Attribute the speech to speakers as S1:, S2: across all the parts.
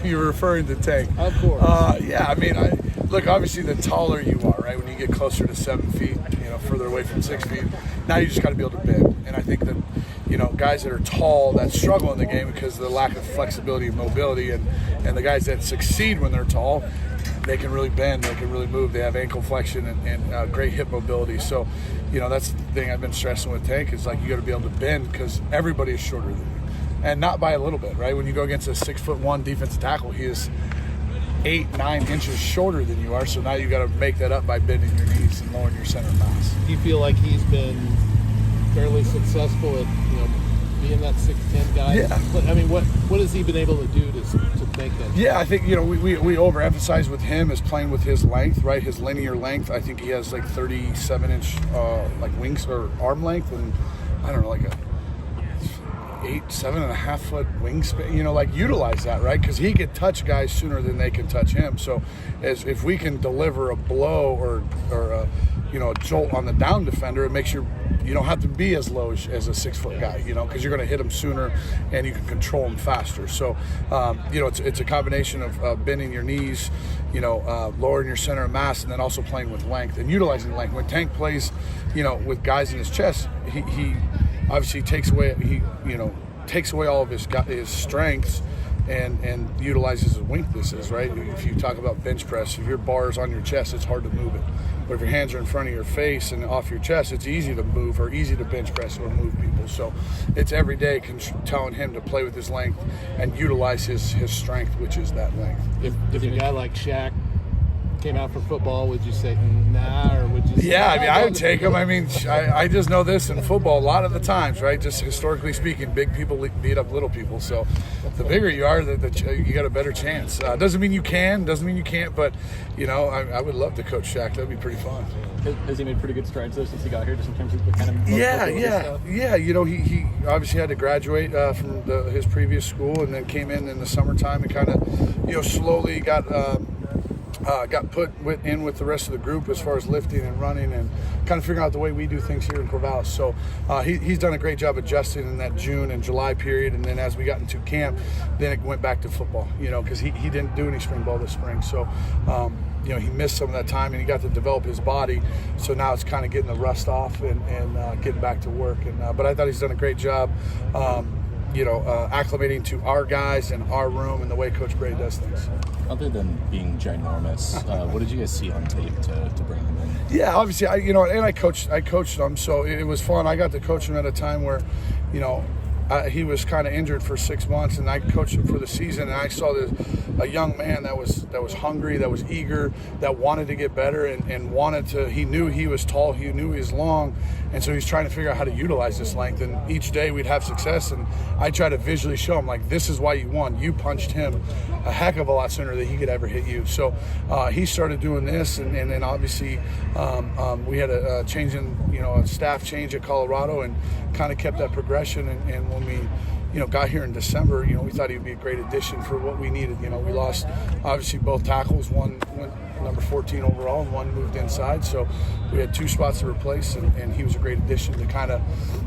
S1: You're referring to Tank.
S2: Of course.
S1: Yeah, I mean, look, obviously the taller you are, right, when you get closer to 7 feet, further away from 6 feet, now you just got to be able to bend. And I think that, guys that are tall that struggle in the game because of the lack of flexibility and mobility, and the guys that succeed when they're tall, they can really bend, they can really move, they have ankle flexion and great hip mobility. So, that's the thing I've been stressing with Tank is like you got to be able to bend because everybody is shorter than you. And not by a little bit, right? When you go against a 6'1" defensive tackle, he is 8-9 inches shorter than you are. So now you got to make that up by bending your knees and lowering your center of mass.
S2: Do you feel like he's been fairly successful at being that 6'10" guy?
S1: Yeah.
S2: I mean, what has he been able to do to make that?
S1: Yeah, I think we overemphasize with him is playing with his length, right? His linear length. I think he has like 37-inch like wings or arm length, and I don't know, like a 7.5 foot wingspan, utilize that, right? Because he can touch guys sooner than they can touch him. So if we can deliver a blow or a jolt on the down defender, it makes you don't have to be as low as a 6 foot guy, because you're going to hit him sooner and you can control him faster. So, it's a combination of bending your knees, lowering your center of mass, and then also playing with length and utilizing length. When Tank plays, with guys in his chest, he obviously takes away all of his strengths and utilizes his weaknesses, right? If you talk about bench press, if your bar is on your chest, it's hard to move it. But if your hands are in front of your face and off your chest, it's easy to move or easy to bench press or move people. So it's every day telling him to play with his length and utilize his strength, which is that length.
S2: If a guy like Shaq came out for football, would you say nah, or would you say
S1: yeah? I mean, I would take him. I mean, I just know this in football a lot of the times, right? Just historically speaking, big people beat up little people. So the bigger you are, you got a better chance. Doesn't mean you can, doesn't mean you can't, but I would love to coach Shaq. That'd be pretty fun.
S3: Has he made pretty good strides though since he got here, just in terms of the kind of
S1: yeah. He obviously had to graduate from his previous school and then came in the summertime and kind of slowly got put in with the rest of the group as far as lifting and running and kind of figuring out the way we do things here in Corvallis. So he's done a great job adjusting in that June and July period. And then as we got into camp, then it went back to football, because he didn't do any spring ball this spring. So, he missed some of that time and he got to develop his body. So now it's kind of getting the rust off and getting back to work. But I thought he's done a great job, acclimating to our guys and our room and the way Coach Bray does things.
S3: Other than being ginormous, what did you guys see on tape to bring him in?
S1: Yeah, obviously, I coached him, so it was fun. I got to coach him at a time where, he was kind of injured for 6 months, and I coached him for the season. And I saw a young man that was hungry, that was eager, that wanted to get better, and wanted to. He knew he was tall, he knew he was long, and so he's trying to figure out how to utilize this length. And each day we'd have success, and I try to visually show him, like, this is why you won. You punched him a heck of a lot sooner than he could ever hit you. So he started doing this, and then obviously we had a change in, a staff change at Colorado, and kind of kept that progression. And when we got here in December, we thought he would be a great addition for what we needed. We lost obviously both tackles. One went number 14 overall and one moved inside. So we had 2 spots to replace, and he was a great addition to kind of,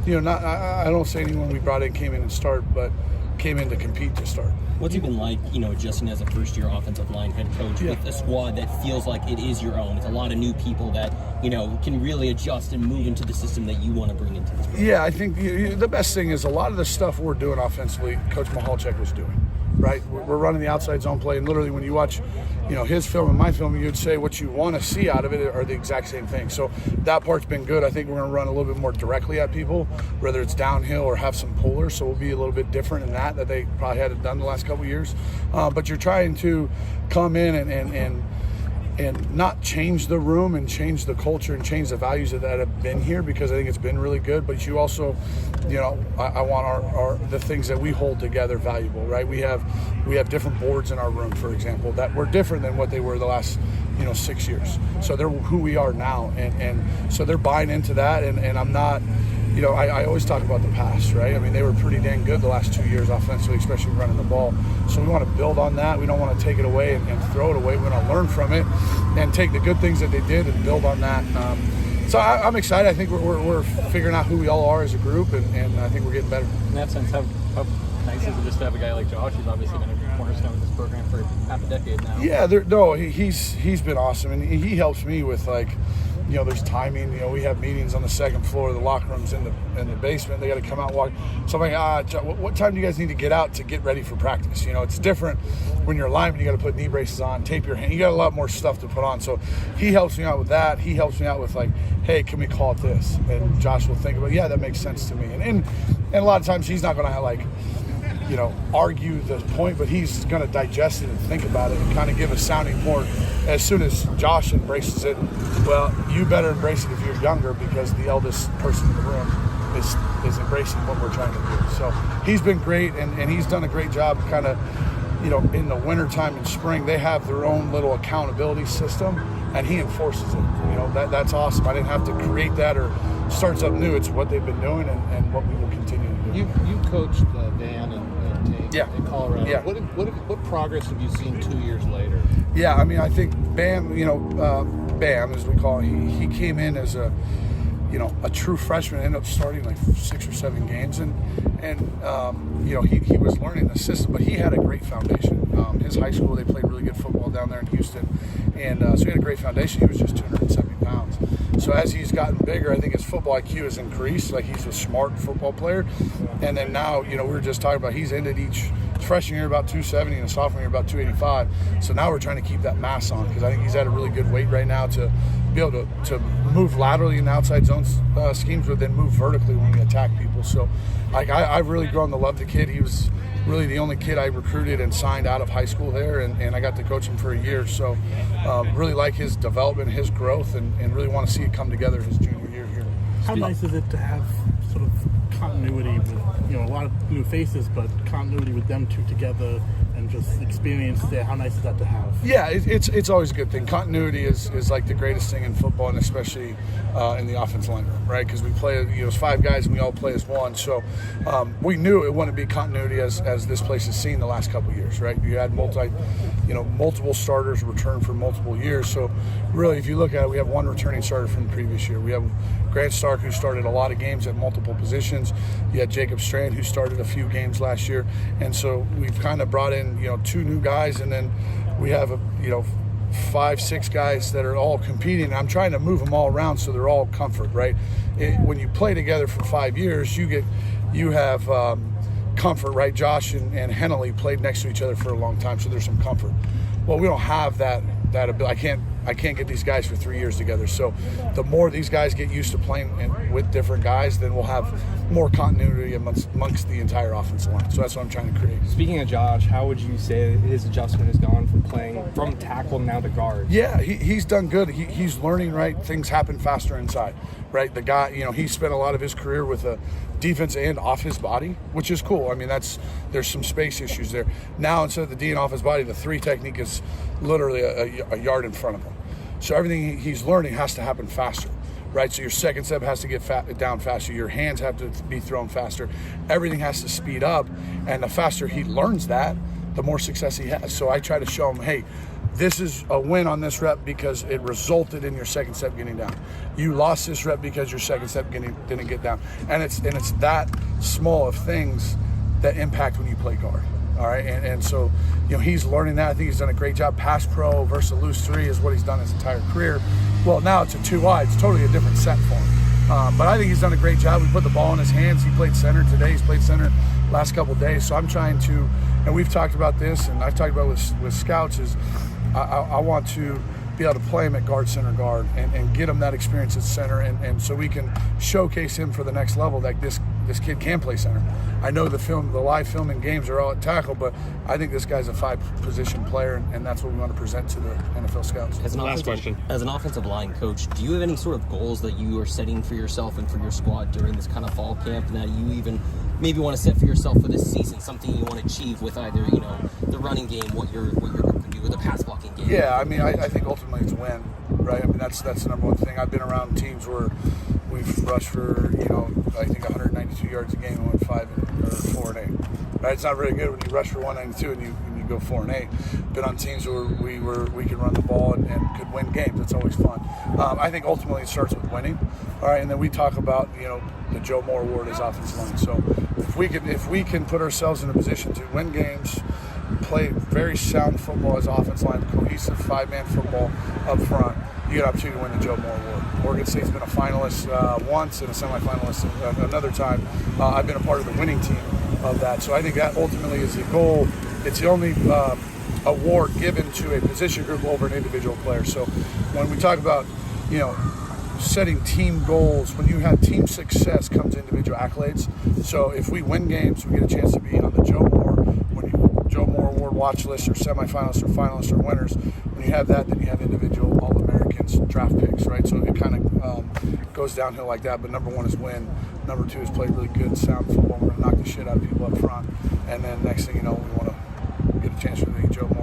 S1: I don't say anyone we brought in came in and start, but came in to compete to start.
S4: What's it been like, adjusting as a first-year offensive line head coach with a squad that feels like it is your own? It's a lot of new people that, can really adjust and move into the system that you want to bring into this program.
S1: Yeah, I think the best thing is a lot of the stuff we're doing offensively, Coach Mahalchek was doing. Right, we're running the outside zone play, and literally when you watch, his film and my film, you'd say what you want to see out of it are the exact same thing. So that part's been good. I think we're going to run a little bit more directly at people, whether it's downhill or have some pullers. So we'll be a little bit different in that they probably hadn't done the last couple of years. But you're trying to come in and not change the room and change the culture and change the values that have been here, because I think it's been really good. But you also, I want the things that we hold together valuable, right? We have different boards in our room, for example, that were different than what they were the last 6 years. So they're who we are now, and so they're buying into that. And I'm not. I always talk about the past, right? I mean, they were pretty dang good the last 2 years offensively, especially running the ball. So we want to build on that. We don't want to take it away and throw it away. We want to learn from it and take the good things that they did and build on that. So I'm excited. I think we're figuring out who we all are as a group, and I think we're getting better.
S3: In that sense, how
S5: nice is it just to have a guy like Josh, who's obviously been a cornerstone of this program for half a decade now?
S1: Yeah, he's been awesome, and he helps me with, like, you know, there's timing. You know, we have meetings on the second floor. The locker room's in the basement. They got to come out and walk. So I'm like, what time do you guys need to get out to get ready for practice? You know, it's different when you're a lineman. You got to put knee braces on, tape your hand. You got a lot more stuff to put on. So he helps me out with that. He helps me out with, like, hey, can we call it this? And Josh will think about, yeah, that makes sense to me. And a lot of times he's not going to, like, you know, argue the point, but he's going to digest it and think about it and kind of give a sounding board. As soon as Josh embraces it, well, you better embrace it if you're younger, because the eldest person in the room is embracing what we're trying to do. So he's been great, and he's done a great job kind of, you know, in the wintertime and spring, they have their own little accountability system, and he enforces it. You know, that's awesome. I didn't have to create that or start something new. It's what they've been doing and what we will continue to do.
S2: You coached Van and Tate in Colorado.
S1: Yeah.
S2: What progress have you seen 2 years later?
S1: Yeah, I mean, I think Bam, you know, Bam, as we call him, he came in as a true freshman, ended up starting like 6 or 7 games, and you know, he was learning the system, but he had a great foundation. His high school, they played really good football down there in Houston, and so he had a great foundation. He was just 270 pounds. So as he's gotten bigger, I think his football IQ has increased. Like, he's a smart football player, and then now, you know, we were just talking about he's ended each freshman year about 270 and a sophomore year about 285. So now we're trying to keep that mass on, because I think he's at a really good weight right now to be able to move laterally in outside zone schemes, but then move vertically when we attack people. So I've really grown to love the kid. He was really the only kid I recruited and signed out of high school there, and I got to coach him for a year. So really like his development, his growth, and really want to see it come together his junior year here.
S6: How nice is it to have sort of continuity with, you know, a lot of new faces, but continuity with them two together and just experience there? How nice is that to have? Yeah,
S1: it's always a good thing. Continuity is like the greatest thing in football, and especially in the offensive line room, right? Because we play, you know, it's 5 guys and we all play as one. So we knew it wouldn't be continuity as this place has seen the last couple of years, right? You had multiple starters return for multiple years. So really, if you look at it, we have 1 returning starter from the previous year. We have Grant Stark, who started a lot of games at multiple positions. You had Jacob Strand, who started a few games last year. And so we've kind of brought in, you know, 2 new guys, and then we have, 5, 6 guys that are all competing. I'm trying to move them all around so they're all comfort, right? When you play together for 5 years, you have comfort, right? Josh and Henley played next to each other for a long time, so there's some comfort. Well, we don't have that ability. I can't get these guys for 3 years together. So the more these guys get used to playing with different guys, then we'll have more continuity amongst the entire offensive line. So that's what I'm trying to create.
S5: Speaking of Josh, how would you say his adjustment has gone from playing from tackle now to guard? Yeah,
S1: he's done good. He's learning, right? Things happen faster inside, right? The guy, you know, he spent a lot of his career with a defense end off his body, which is cool. I mean, there's some space issues there. Now, instead of the D and off his body, the 3 technique is literally a yard in front of him. So everything he's learning has to happen faster, right? So your second step has to get down faster. Your hands have to be thrown faster. Everything has to speed up. And the faster he learns that, the more success he has. So I try to show him, hey, this is a win on this rep because it resulted in your second step getting down. You lost this rep because your second step didn't get down. And it's that small of things that impact when you play guard. All right, and so, you know, he's learning that. I think he's done a great job. Pass pro versus a loose 3 is what he's done his entire career. Well, now it's a 2 wide. It's totally a different set for him. But I think he's done a great job. We put the ball in his hands. He played center today. He's played center last couple of days. So I'm trying to, and we've talked about this, and I've talked about with scouts, is I want to be able to play him at guard, center, guard, and get him that experience at center, and so we can showcase him for the next level that this kid can play center. I know the live film and games are all at tackle, but I think this guy's a 5-position player, and that's what we want to present to the NFL scouts.
S4: As an offensive line coach, do you have any sort of goals that you are setting for yourself and for your squad during this kind of fall camp, and that you even maybe want to set for yourself for this season, something you want to achieve with either, you know, the running game, what your group can do, with the pass blocking game?
S1: Yeah, I mean, I think ultimately it's win, right? I mean, that's the number one thing. I've been around teams where we've rushed for, you know, I think 192 yards a game and went 4 and 8. Right? It's not very good when you rush for 192 and you go 4 and 8. Been on teams where we could run the ball and could win games. That's always fun. I think ultimately it starts with winning. All right, and then we talk about, you know, the Joe Moore Award as offensive line. So if we can put ourselves in a position to win games, play very sound football as offensive line, cohesive 5-man football up front, you get an opportunity to win the Joe Moore Award. Oregon State's been a finalist once and a semifinalist another time. I've been a part of the winning team of that. So I think that ultimately is the goal. It's the only award given to a position group over an individual player. So when we talk about, you know, setting team goals, when you have team success comes individual accolades. So if we win games, we get a chance to be on the Joe Moore Award watch list, or semifinalists or finalists or winners. When you have that, then you have individual All-Americans, draft picks, right? So it kind of goes downhill like that. But number one is win. Number two is play really good, sound football. We're going to knock the shit out of people up front. And then next thing you know, we want to get a chance for the Joe Moore